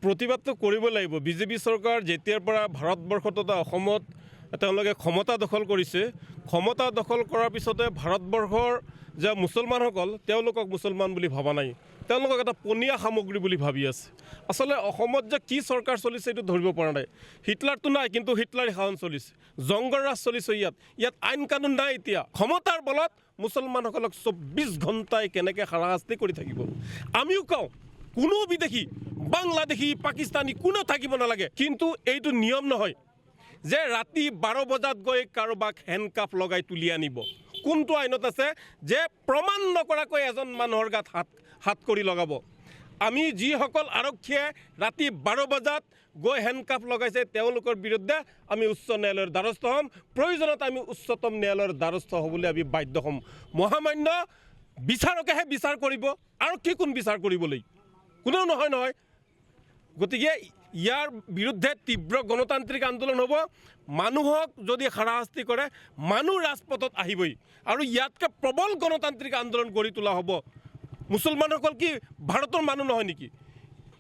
প্ৰতিবাদটো কৰিব লাগিব। বিজেপি চৰকাৰ যেতিয়াৰ পৰা ভাৰতবৰ্ষত তথা অসমত তেওঁলোকে ক্ষমতা দখল কৰিছে, ক্ষমতা দখল কৰাৰ পিছতে ভাৰতবৰ্ষৰ যে মুছলমানসকল তেওঁলোকক মুছলমান বুলি ভবা নাই, তেওঁলোকক এটা পনীয়া সামগ্ৰী বুলি ভাবি আছে। আচলতে অসমত যে কি চৰকাৰ চলিছে এইটো ধৰিব পৰা নাই। হিটলাৰটো নাই, কিন্তু হিটলাৰী শাসন চলিছে, জংগৰ ৰাজ চলিছে। ইয়াত আইন কানুন নাই। এতিয়া ক্ষমতাৰ বলত মুছলমানসকলক 24 ঘণ্টাই কেনেকৈ হাৰাশাস্তি কৰি থাকিব। আমিও কওঁ কোনো বিদেশী, বাংলাদেশী, পাকিস্তানী কোনো থাকিব নালাগে, কিন্তু এইটো নিয়ম নহয় যে ৰাতি 12 বজাত গৈ কাৰোবাক হেণ্ডকাফ লগাই তুলি আনিব। কোনটো আইনত আছে যে প্ৰমাণ নকৰাকৈ এজন মানুহৰ গাত হাত কৰি লগাব? আমি যিসকল আৰক্ষীয়ে ৰাতি 12 বজাত গৈ হেণ্ডকাফ লগাইছে তেওঁলোকৰ বিৰুদ্ধে আমি উচ্চ ন্যায়ালয়ৰ দ্বাৰস্থ হ'ম। প্ৰয়োজনত আমি উচ্চতম ন্যায়ালয়ৰ দ্বাৰস্থ হ'বলৈ আমি বাধ্য হ'ম। মহামান্য বিচাৰকেহে বিচাৰ কৰিব, আৰক্ষী কোন বিচাৰ কৰিবলৈ? কোনেও নহয়। গতিকে ইয়াৰ বিৰুদ্ধে তীব্ৰ গণতান্ত্ৰিক আন্দোলন হ'ব। মানুহক যদি হাৰাশাস্তি কৰে মানুহ ৰাজপথত আহিবই, আৰু ইয়াতকৈ প্ৰবল গণতান্ত্ৰিক আন্দোলন গঢ়ি তোলা হ'ব। মুছলমানসকল কি ভাৰতৰ মানুহ নহয় নেকি?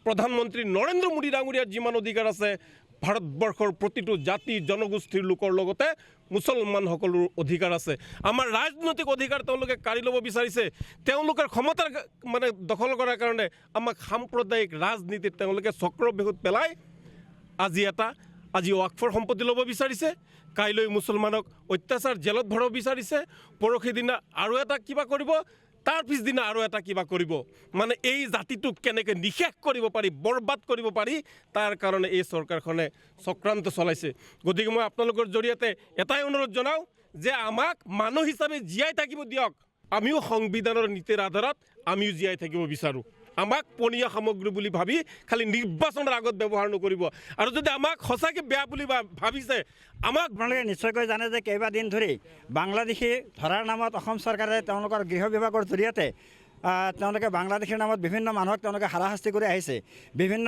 প্ৰধানমন্ত্ৰী নৰেন্দ্ৰ মোদী ডাঙৰীয়াৰ যিমান অধিকাৰ আছে ভাৰতবৰ্ষৰ প্ৰতিটো জাতি জনগোষ্ঠীৰ লোকৰ লগতে মুছলমানসকলৰ অধিকাৰ আছে। আমাৰ ৰাজনৈতিক অধিকাৰ তেওঁলোকে কাঢ়ি ল'ব বিচাৰিছে। তেওঁলোকৰ ক্ষমতাৰ দখল কৰাৰ কাৰণে আমাক সাম্প্ৰদায়িক ৰাজনীতিত তেওঁলোকে চক্ৰবেহুত পেলাই আজি ৱাকফৰ সম্পত্তি ল'ব বিচাৰিছে, কাইলৈ মুছলমানক অত্যাচাৰ জেলত ভৰাব বিচাৰিছে, পৰহি দিনা আৰু এটা কিবা কৰিব, তাৰ পিছদিনা আৰু এটা কিবা কৰিব। এই জাতিটোক কেনেকৈ নিশেষ কৰিব পাৰি, বৰবাদ কৰিব পাৰি, তাৰ কাৰণে এই চৰকাৰখনে চক্ৰান্ত চলাইছে। গতিকে মই আপোনালোকৰ জৰিয়তে এটাই অনুৰোধ জনাওঁ যে আমাক মানুহ হিচাপে জীয়াই থাকিব দিয়ক। আমিও সংবিধানৰ নীতিৰ আধাৰত আমিও জীয়াই থাকিব বিচাৰোঁ। আমাক পনীয়া সামগ্ৰী বুলি ভাবি খালি নিৰ্বাচনৰ আগত ব্যৱহাৰ নকৰিব। আৰু যদি আমাক সঁচাকৈ বেয়া বুলি ভাবিছে, আমাক আপোনালোকে নিশ্চয়কৈ জানে যে কেইবাদিন ধৰি বাংলাদেশী ধৰাৰ নামত অসম চৰকাৰে তেওঁলোকৰ গৃহ বিভাগৰ জৰিয়তে তেওঁলোকে বাংলাদেশীৰ নামত বিভিন্ন মানুহক তেওঁলোকে হাৰাশাস্তি কৰি আহিছে। বিভিন্ন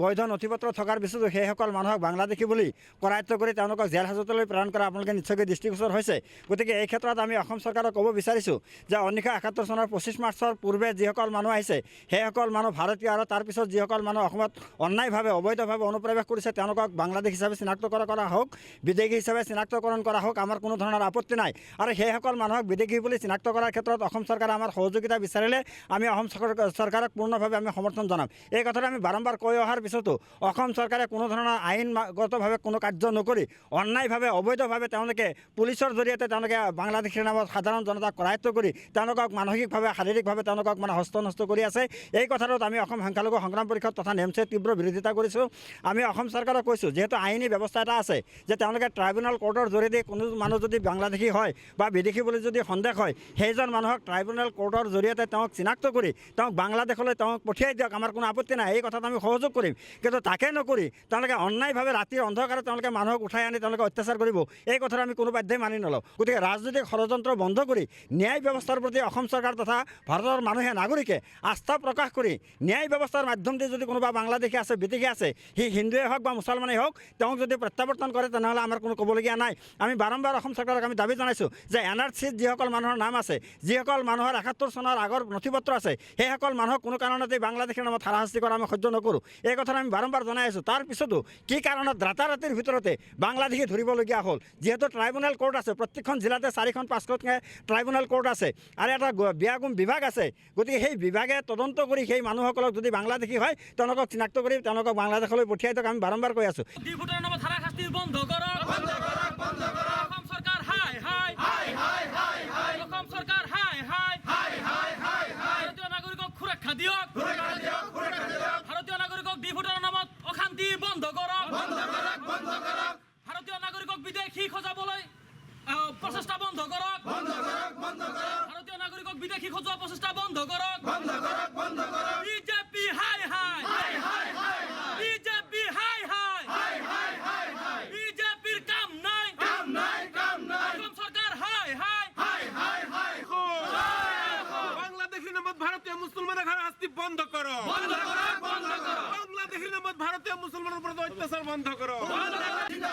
বৈধ নথিপত্ৰ থকাৰ পিছতো সেইসকল মানুহক বাংলাদেশী বুলি কৰায়ত্ব কৰি তেওঁলোকক জেল হাজতলৈ প্ৰেৰণ কৰা আপোনালোকে নিশ্চয়কৈ দৃষ্টিগোচৰ হৈছে। গতিকে এই ক্ষেত্ৰত আমি অসম চৰকাৰক ক'ব বিচাৰিছোঁ যে 1971 চনৰ 25 মাৰ্চৰ পূৰ্বে যিসকল মানুহ আহিছে সেইসকল মানুহ ভাৰতীয়, আৰু তাৰপিছত যিসকল মানুহ অসমত অন্যায়ভাৱে অবৈধভাৱে অনুপ্ৰৱেশ কৰিছে তেওঁলোকক বাংলাদেশ হিচাপে চিনাক্তকৰণ কৰা হওক, বিদেশী হিচাপে চিনাক্তকৰণ কৰা হওক, আমাৰ কোনো ধৰণৰ আপত্তি নাই। আৰু সেইসকল মানুহক বিদেশী বুলি চিনাক্ত কৰাৰ ক্ষেত্ৰত অসম চৰকাৰে আমাৰ সহযোগিতা বিচাৰিলে আমি অসম চৰকাৰক পূৰ্ণভাৱে আমি সমৰ্থন জনাম। এই কথাটো আমি বাৰম্বাৰ কৈ অহাৰ পিছতো অসম চৰকাৰে কোনো ধৰণৰ আইনগতভাৱে কোনো কাৰ্য নকৰি অন্যায়ভাৱে অবৈধভাৱে তেওঁলোকে পুলিচৰ জৰিয়তে তেওঁলোকে বাংলাদেশীৰ নামত সাধাৰণ জনতাক কৰায়ত্ব কৰি তেওঁলোকক মানসিকভাৱে শাৰীৰিকভাৱে তেওঁলোকক হস্তনষ্ট কৰি আছে। এই কথাটোত আমি অসম সংখ্যালঘু সংগ্ৰাম পৰিষদ তথা নেমচে তীব্ৰ বিৰোধিতা কৰিছোঁ। আমি অসম চৰকাৰক কৈছোঁ যিহেতু আইনী ব্যৱস্থা এটা আছে যে তেওঁলোকে ট্ৰাইব্যুনেল কোৰ্টৰ জৰিয়তে কোনো মানুহ যদি বাংলাদেশী হয় বা বিদেশী বুলি যদি সন্দেহ হয় সেইজন মানুহক ট্ৰাইব্যুনেল কোৰ্টৰ জৰিয়তে তেওঁক চিনাক্ত কৰি তেওঁক বাংলাদেশলৈ তেওঁক পঠিয়াই দিয়ক, আমাৰ কোনো আপত্তি নাই। এই কথাত আমি সহযোগ কৰিম। কিন্তু তাকে নকৰি তেওঁলোকে অন্যায়ভাৱে ৰাতিৰ অন্ধকাৰত তেওঁলোকে মানুহক উঠাই আনি তেওঁলোকে অত্যাচাৰ কৰিব, এই কথাটো আমি কোনো বাধ্যই মানি নলওঁ। গতিকে ৰাজনৈতিক ষড়যন্ত্ৰ বন্ধ কৰি ন্যায় ব্যৱস্থাৰ প্ৰতি অসম চৰকাৰ তথা ভাৰতৰ মানুহে নাগৰিকে আস্থা প্ৰকাশ কৰি ন্যায় ব্যৱস্থাৰ মাধ্যমেৰে যদি কোনোবা বাংলাদেশী আছে, বিদেশী আছে, সি হিন্দুৱে হওক বা মুছলমানেই হওক, তেওঁক যদি প্ৰত্যাৱৰ্তন কৰে তেনেহ'লে আমাৰ কোনো ক'বলগীয়া নাই। আমি বাৰম্বাৰ অসম চৰকাৰক আমি দাবী জনাইছোঁ যে NRCত যিসকল মানুহৰ নাম আছে, যিসকল মানুহৰ 71 চনৰ আগৰ নথিপত্ৰ আছে, সেইসকল মানুহক কোনো কাৰণতে বাংলাদেশৰ নামত হাৰাশাস্তি কৰা আমি সহ্য নকৰোঁ। এই কথা আমি বাৰম্বাৰ জনাই আছোঁ। তাৰ পিছতো কি কাৰণত ৰাতাৰাতিৰ ভিতৰতে বাংলাদেশী ধৰিবলগীয়া হ'ল? যিহেতু ট্ৰাইব্যুনেল কোৰ্ট আছে, প্ৰত্যেকখন জিলাতে 4-5খনকৈ ট্ৰাইব্যুনেল কোৰ্ট আছে আৰু এটা বিয়াগুম বিভাগ আছে। গতিকে সেই বিভাগে তদন্ত কৰি সেই মানুহসকলক যদি বাংলাদেশী হয় তেওঁলোকক চিনাক্ত কৰি তেওঁলোকক বাংলাদেশলৈ পঠিয়াই দিয়ক। আমি বাৰম্বাৰ কৈ আছোঁ। ভাৰতীয় নাগৰিকক ডিভোটাৰ নামত অশান্তি বন্ধ কৰক। ভাৰতীয় নাগৰিকক বিদেশী খোঁজাবলৈ প্ৰচেষ্টা বন্ধ কৰক। ভাৰতীয় নাগৰিকক বিদেশী খোঁজোৱা প্ৰচেষ্টা বন্ধ কৰক। বিজেপি হাই হাই, বিজেপি হাই হাই, বিজেপিৰ কাম নাই, অসম চৰকাৰ হাই হাই। বাংলাদেশেৰ নামত ভাৰতীয় মুসলমানেৰ হাৰাশাস্তি বন্ধ কৰো। বাংলাদেশেৰ নামত ভাৰতীয় মুসলমানেৰ উপৰ অত্যাচাৰ বন্ধ কৰো।